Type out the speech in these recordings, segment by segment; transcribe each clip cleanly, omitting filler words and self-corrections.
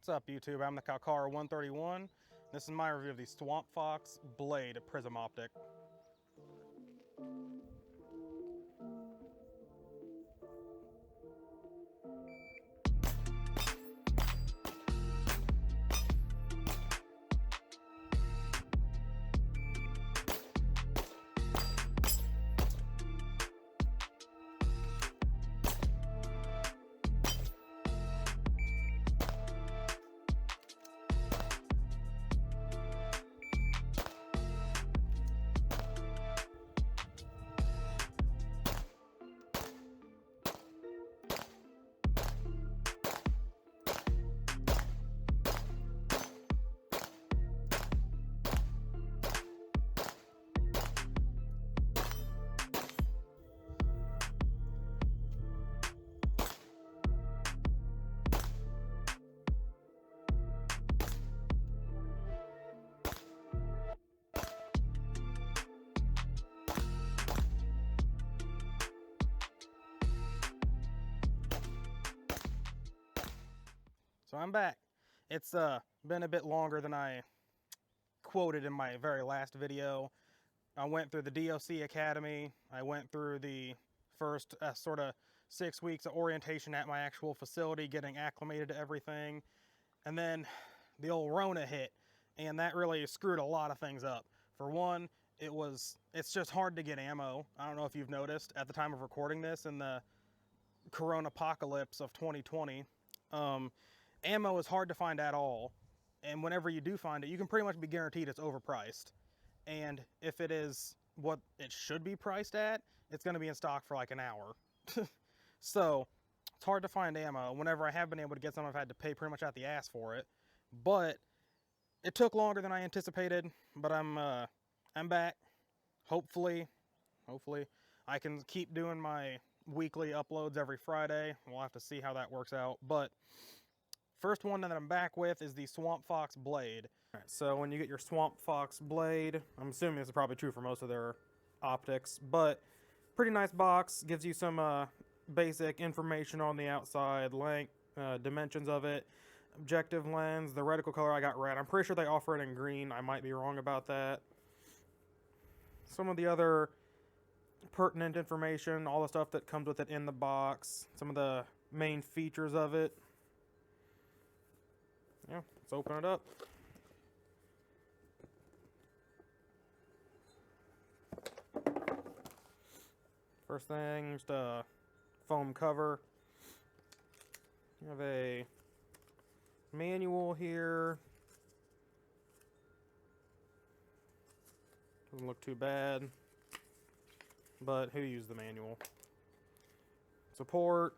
What's up, YouTube? I'm the Calcara 131. This is my review of the Swampfox Blade Prism Optic. So I'm back. It's been a bit longer than I quoted in my very last video. I went through the DOC Academy. I went through the first sort of 6 weeks of orientation at my actual facility, getting acclimated to everything. And then the old Rona hit, and that really screwed a lot of things up. For one, it's just hard to get ammo. I don't know if you've noticed at the time of recording this in the Corona apocalypse of 2020. Ammo is hard to find at all, and whenever you do find it, you can pretty much be guaranteed it's overpriced. And if it is what it should be priced at, it's going to be in stock for like an hour. So it's hard to find ammo. Whenever I have been able to get some, I've had to pay pretty much out the ass for it. But it took longer than I anticipated. But I'm back. Hopefully I can keep doing my weekly uploads every Friday. We'll have to see how that works out. But first one that I'm back with is the Swampfox Blade. All right, so when you get your Swampfox Blade, I'm assuming this is probably true for most of their optics, but pretty nice box. Gives you some basic information on the outside, length, dimensions of it, objective lens, the reticle color I got red. I'm pretty sure they offer it in green. I might be wrong about that. Some of the other pertinent information, all the stuff that comes with it in the box, some of the main features of it. Yeah, let's open it up. First thing, just a foam cover. You have a manual here. Doesn't look too bad, but who used the manual? Support.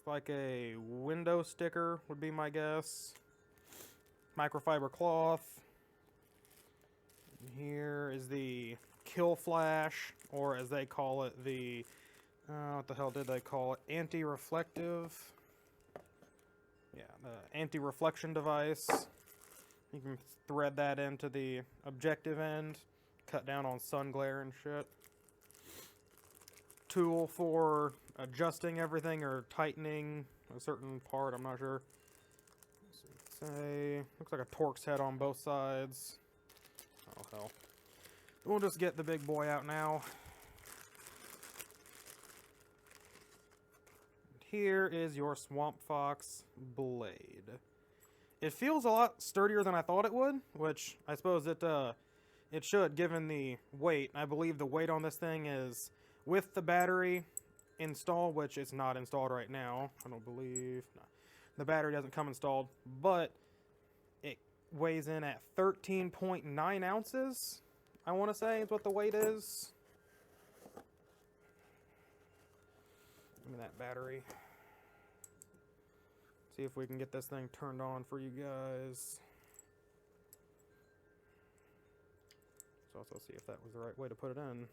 Looks like a window sticker would be my guess. Microfiber cloth. And here is the kill flash, or as they call it, the what the hell did they call it? Anti-reflective. Yeah, the anti-reflection device. You can thread that into the objective end, cut down on sun glare and shit. Tool for adjusting everything or tightening a certain part, I'm not sure. Say, looks like a Torx head on both sides. Oh hell. We'll just get the big boy out now. Here is your Swampfox Blade. It feels a lot sturdier than I thought it would, which I suppose it should, given the weight. I believe the weight on this thing is, with the battery installed, which it's not installed right now, I don't believe. No, the battery doesn't come installed, but it weighs in at 13.9 ounces, I want to say is what the weight is. Give me that battery. See if we can get this thing turned on for you guys. Let's also see if that was the right way to put it in.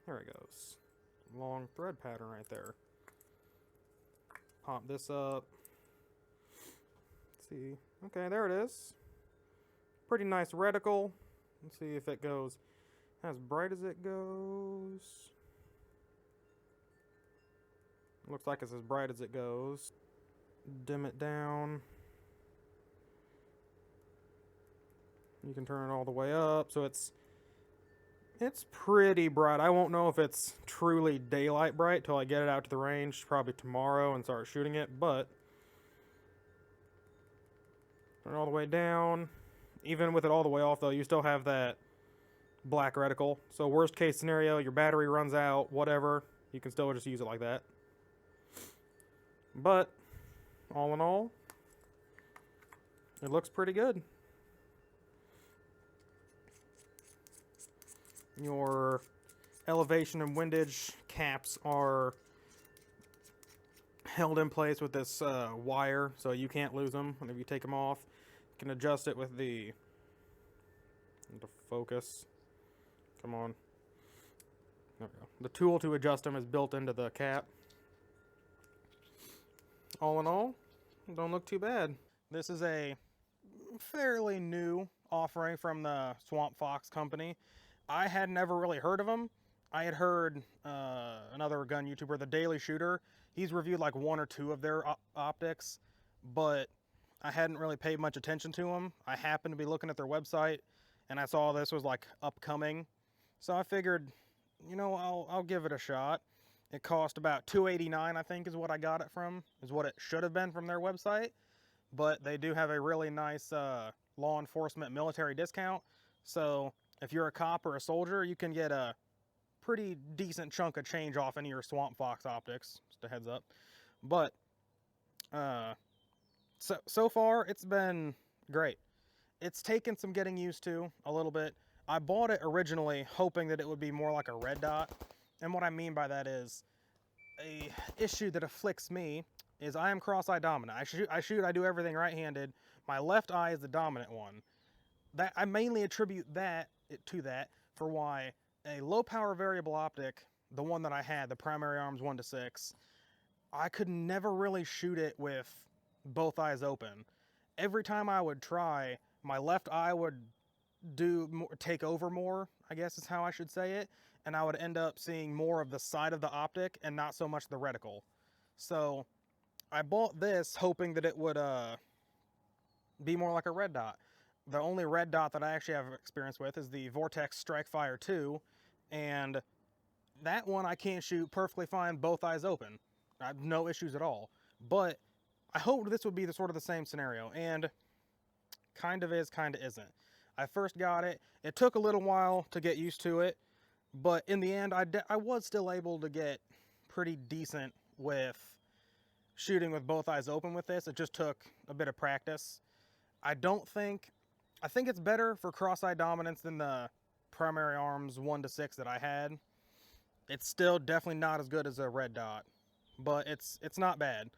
There it goes. Long thread pattern right there. Pop this up. Let's see. Okay, there it is. Pretty nice reticle. Let's see if it goes as bright as it goes. Looks like it's as bright as it goes. Dim it down. You can turn it all the way up, so it's pretty bright. I won't know if it's truly daylight bright till I get it out to the range, probably tomorrow, and start shooting it, but turn it all the way down. Even with it all the way off, though, you still have that black reticle. So worst case scenario, your battery runs out, whatever, you can still just use it like that. But all in all, it looks pretty good. Your elevation and windage caps are held in place with this wire, so you can't lose them whenever you take them off. You can adjust it with the focus. Come on. There we go. The tool to adjust them is built into the cap. All in all, don't look too bad. This is a fairly new offering from the Swampfox company. I had never really heard of them. I had heard another gun YouTuber, The Daily Shooter. He's reviewed like one or two of their optics, but I hadn't really paid much attention to them. I happened to be looking at their website, and I saw this was like upcoming. So I figured, you know, I'll give it a shot. It cost about $289, I think is what I got it from, is what it should have been from their website. But they do have a really nice law enforcement military discount. So if you're a cop or a soldier, you can get a pretty decent chunk of change off any of your Swampfox optics. Just a heads up. But so far, it's been great. It's taken some getting used to a little bit. I bought it originally hoping that it would be more like a red dot. And what I mean by that is, a issue that afflicts me is I am cross-eye dominant. I do everything right-handed. My left eye is the dominant one. That I mainly attribute to that for why a low-power variable optic, the one that I had, the primary arms 1-6, I could never really shoot it with both eyes open. Every time I would try, my left eye would take over more, I guess is how I should say it, and I would end up seeing more of the side of the optic and not so much the reticle. So I bought this hoping that it would be more like a red dot. The only red dot that I actually have experience with is the Vortex Strikefire 2, and that one I can shoot perfectly fine, both eyes open. I have no issues at all. But I hoped this would be the sort of the same scenario, and kind of is, kind of isn't. I first got it. It took a little while to get used to it, but in the end, I was still able to get pretty decent with shooting with both eyes open with this. It just took a bit of practice. I think it's better for cross-eye dominance than the primary arms 1-6 that I had. It's still definitely not as good as a red dot, but it's not bad.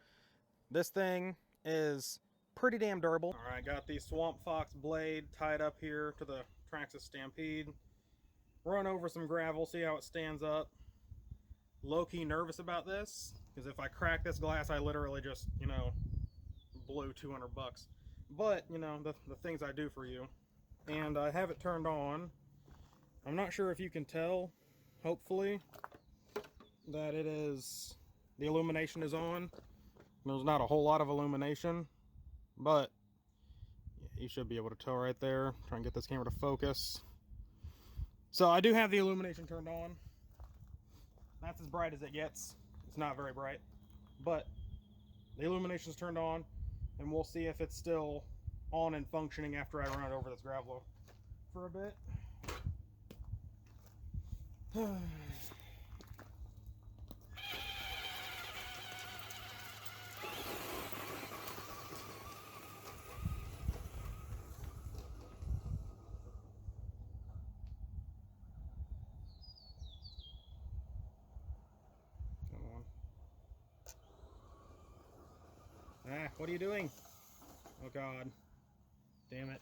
This thing is pretty damn durable. All right, got the Swampfox Blade tied up here to the Traxxas Stampede. Run over some gravel, see how it stands up. Low-key nervous about this, because if I crack this glass, I literally just, you know, blew 200 bucks. But, you know, the things I do for you. And I have it turned on. I'm not sure if you can tell, hopefully, that it is, the illumination is on. There's not a whole lot of illumination, but you should be able to tell right there. Try and get this camera to focus. So I do have the illumination turned on. That's as bright as it gets. It's not very bright, but the illumination's turned on, and we'll see if it's still on and functioning after I run it over this gravel for a bit. Ah, what are you doing? Oh God. Damn it.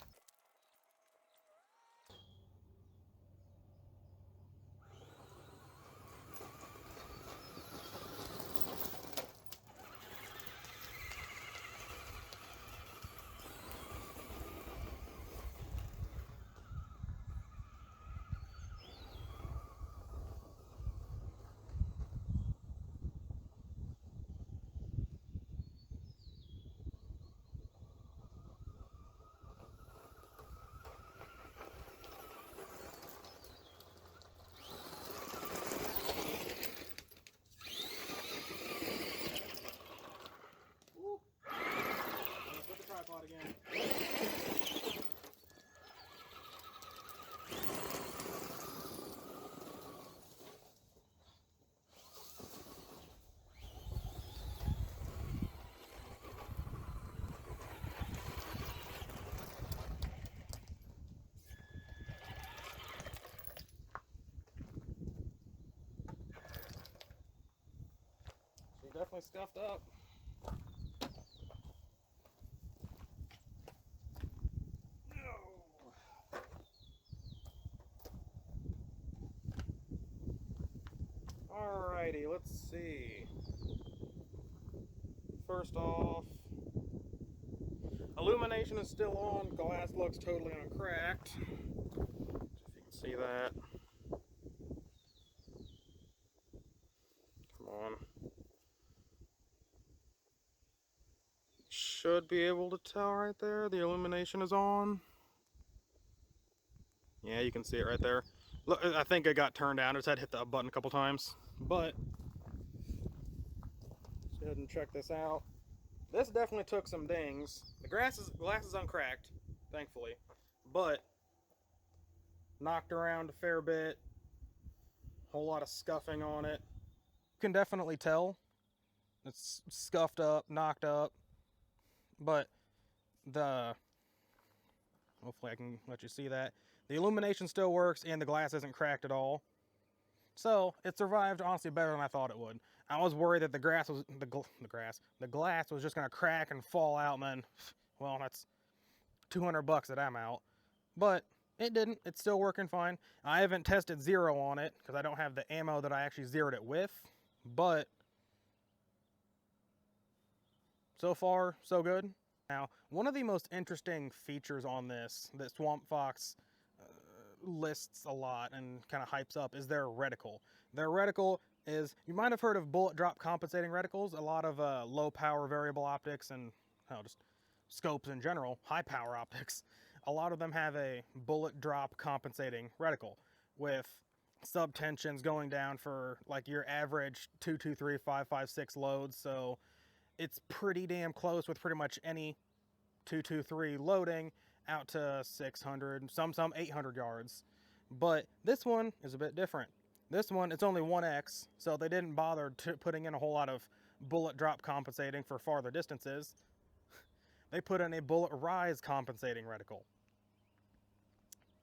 definitely scuffed up. Alrighty, let's see. First off, illumination is still on. Glass looks totally uncracked. If you can see that. Come on. Should be able to tell right there. The illumination is on. Yeah, you can see it right there. Look, I think it got turned down. I just had to hit the button a couple times. But let's go ahead and check this out. This definitely took some dings. The glass is uncracked, thankfully, but knocked around a fair bit. Whole lot of scuffing on it. You can definitely tell it's scuffed up, knocked up, but hopefully I can let you see that. The illumination still works and the glass isn't cracked at all. So it survived honestly better than I thought it would. I was worried that the glass was just gonna crack and fall out, and then, well, that's $200 that I'm out. But it didn't. It's still working fine. I haven't tested zero on it because I don't have the ammo that I actually zeroed it with. But so far, so good. Now, one of the most interesting features on this that Swampfox lists a lot and kind of hypes up is their reticle. Their reticle is, you might have heard of bullet drop compensating reticles. A lot of low power variable optics and just scopes in general, high power optics, a lot of them have a bullet drop compensating reticle with subtensions going down for like your average 223, 556 loads. So it's pretty damn close with pretty much any 223 loading out to 600, some 800 yards. But this one is a bit different. This one, it's only 1x, so they didn't bother putting in a whole lot of bullet drop compensating for farther distances. They put in a bullet rise compensating reticle.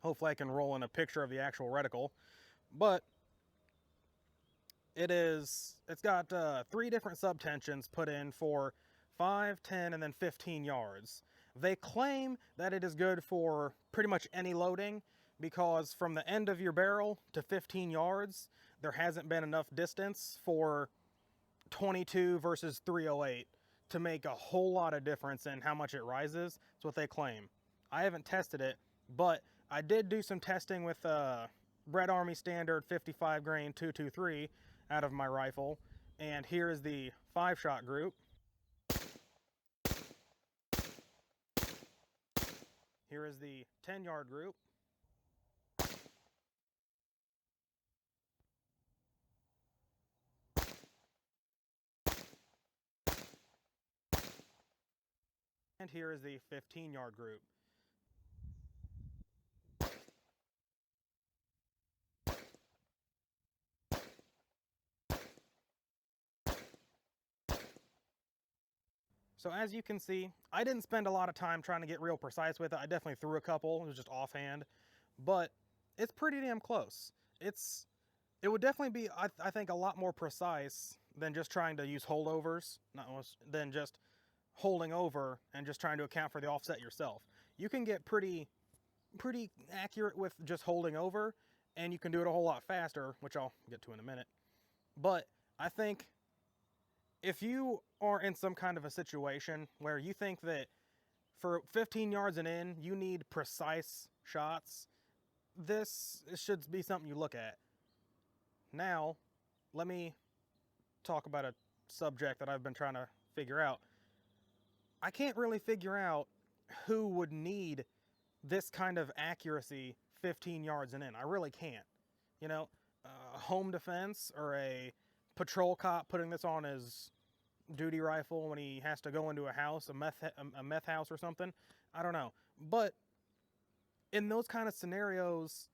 Hopefully I can roll in a picture of the actual reticle. But it's got 3 different subtensions put in for 5, 10, and then 15 yards. They claim that it is good for pretty much any loading because from the end of your barrel to 15 yards, there hasn't been enough distance for 22 versus 308 to make a whole lot of difference in how much it rises. That's what they claim. I haven't tested it, but I did do some testing with Red Army Standard 55 grain 223 out of my rifle, and here is the 5-shot group. Here is the 10-yard group. And here is the 15-yard group. So as you can see, I didn't spend a lot of time trying to get real precise with it. I definitely threw a couple, it was just offhand, but it's pretty damn close. It would definitely be, I think, a lot more precise than just trying to use holdovers, than just holding over and just trying to account for the offset yourself. You can get pretty accurate with just holding over, and you can do it a whole lot faster, which I'll get to in a minute. But I think if you are in some kind of a situation where you think that for 15 yards and in, you need precise shots, this should be something you look at. Now, let me talk about a subject that I've been trying to figure out. I can't really figure out who would need this kind of accuracy 15 yards and in. I really can't. You know, home defense or a patrol cop putting this on his duty rifle when he has to go into a house, a meth house or something. I don't know. But in those kind of scenarios,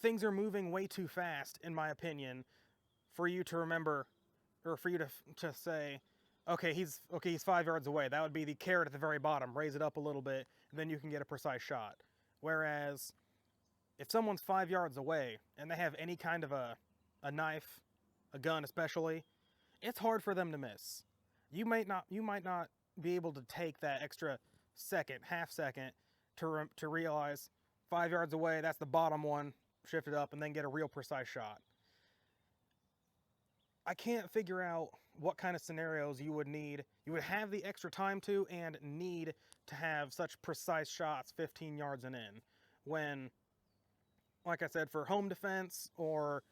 things are moving way too fast, in my opinion, for you to remember, or for you to say, okay, he's 5 yards away. That would be the carrot at the very bottom. Raise it up a little bit, and then you can get a precise shot. Whereas, if someone's 5 yards away, and they have any kind of a knife, a gun especially, it's hard for them to miss. You might not be able to take that extra second, half second to realize 5 yards away, that's the bottom one, shift it up, and then get a real precise shot. I can't figure out what kind of scenarios you would have the extra time to and need to have such precise shots 15 yards and in, when, like I said, for home defense, or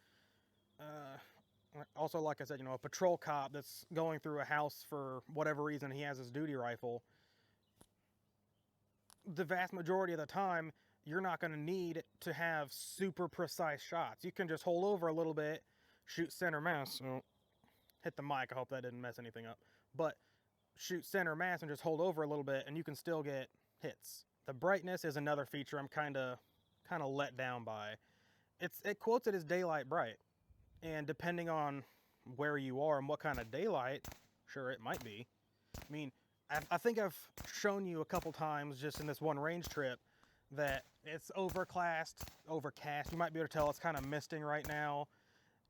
also, like I said, a patrol cop that's going through a house for whatever reason, he has his duty rifle. The vast majority of the time, you're not going to need to have super precise shots. You can just hold over a little bit, shoot center mass. Oh, hit the mic, I hope that didn't mess anything up. But shoot center mass and just hold over a little bit, and you can still get hits. The brightness is another feature I'm kind of let down by. It quotes it as daylight bright, and depending on where you are and what kind of daylight, sure, it might be. I mean, I think I've shown you a couple times just in this one range trip that it's overcast. You might be able to tell it's kind of misting right now.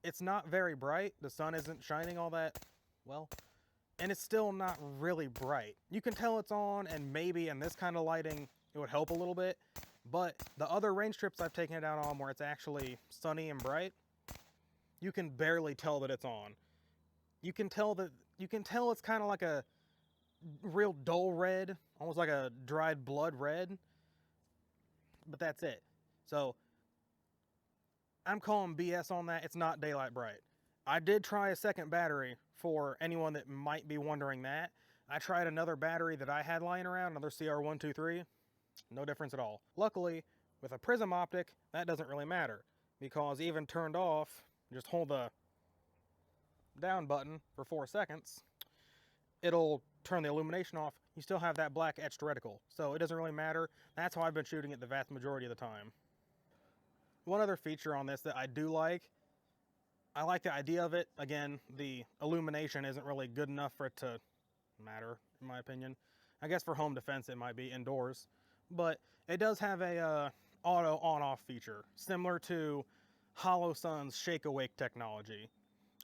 It's not very bright. The sun isn't shining all that well, and it's still not really bright. You can tell it's on, and maybe in this kind of lighting it would help a little bit, but the other range trips I've taken it out on where it's actually sunny and bright, you can barely tell that it's on. You can tell it's kind of like a real dull red, almost like a dried blood red, but that's it. So I'm calling BS on that. It's not daylight bright. I did try a second battery for anyone that might be wondering that. I tried another battery that I had lying around, another CR123, no difference at all. Luckily, with a Prism optic, that doesn't really matter, because even turned off, just hold the down button for 4 seconds, it'll turn the illumination off. You still have that black etched reticle, so it doesn't really matter. That's how I've been shooting it the vast majority of the time. One other feature on this that I do like, I like the idea of it. Again, the illumination isn't really good enough for it to matter, in my opinion. I guess for home defense it might be indoors, but it does have a auto on-off feature, similar to HoloSun's Shake Awake technology.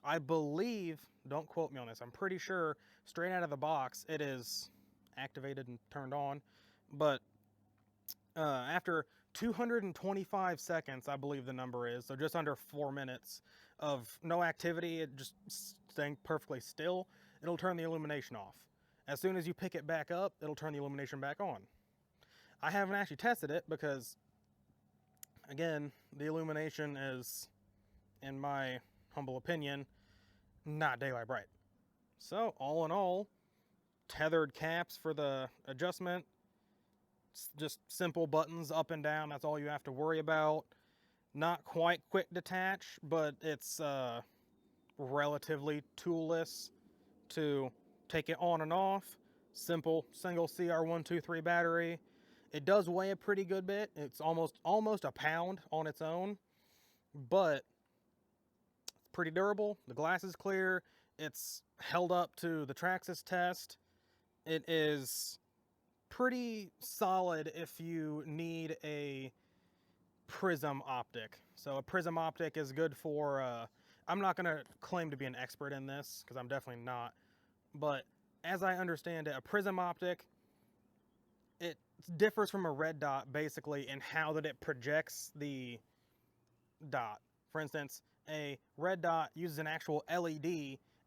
I believe, don't quote me on this, I'm pretty sure straight out of the box it is activated and turned on, but after 225 seconds, I believe the number is, so just under 4 minutes of no activity, it just staying perfectly still, it'll turn the illumination off. As soon as you pick it back up, it'll turn the illumination back on. I haven't actually tested it because, again, the illumination is, in my humble opinion, not daylight bright. So, all in all, tethered caps for the adjustment, just simple buttons up and down, that's all you have to worry about. Not quite quick detach, but it's relatively toolless to take it on and off. Simple single CR123 battery. It does weigh a pretty good bit. It's almost a pound on its own, but it's pretty durable. The glass is clear. It's held up to the Traxxas test. It is pretty solid if you need a Prism optic. So a Prism optic is good for, I'm not going to claim to be an expert in this because I'm definitely not, but as I understand it, a Prism optic, it differs from a red dot basically in how that it projects the dot. For instance, a red dot uses an actual LED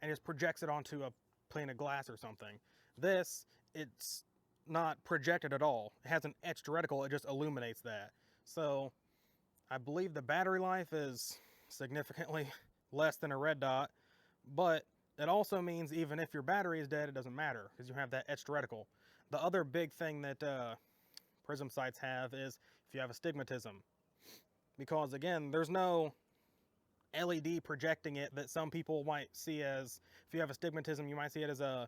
and just projects it onto a plane of glass or something. This, it's not projected at all. It has an etched reticle, it just illuminates that. So I believe the battery life is significantly less than a red dot, but it also means even if your battery is dead, it doesn't matter because you have that etched reticle. The other big thing that Prism sights have is if you have astigmatism, because again, there's no LED projecting it that some people might see as, if you have astigmatism, you might see it as a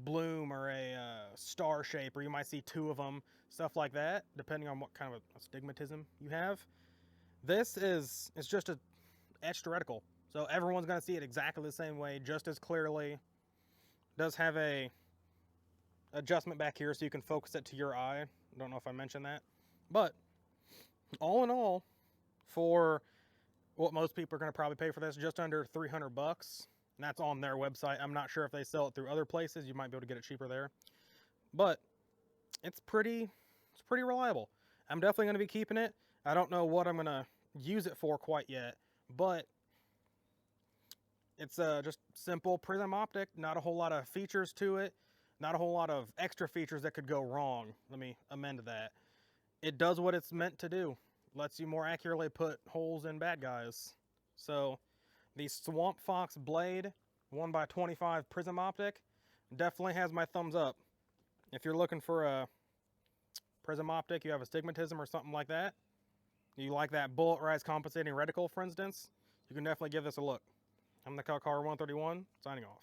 bloom or a star shape, or you might see two of them, stuff like that, depending on what kind of astigmatism you have. This is, it's just a etched reticle, so everyone's going to see it exactly the same way, just as clearly. It does have a adjustment back here so you can focus it to your eye. I don't know if I mentioned that, but all in all, for what most people are going to probably pay for this, just under 300 bucks. And that's on their website. I'm not sure if they sell it through other places. You might be able to get it cheaper there. But it's pretty reliable. I'm definitely going to be keeping it. I don't know what I'm going to use it for quite yet, but it's just simple prism optic, not a whole lot of features to it, not a whole lot of extra features that could go wrong. Let me amend that. It does what it's meant to do. Lets you more accurately put holes in bad guys. So the Swampfox Blade 1x25 prism optic definitely has my thumbs up. If you're looking for a prism optic, you have astigmatism or something like that, you like that bullet rise compensating reticle, for instance, you can definitely give this a look. I'm the Car 131, signing off.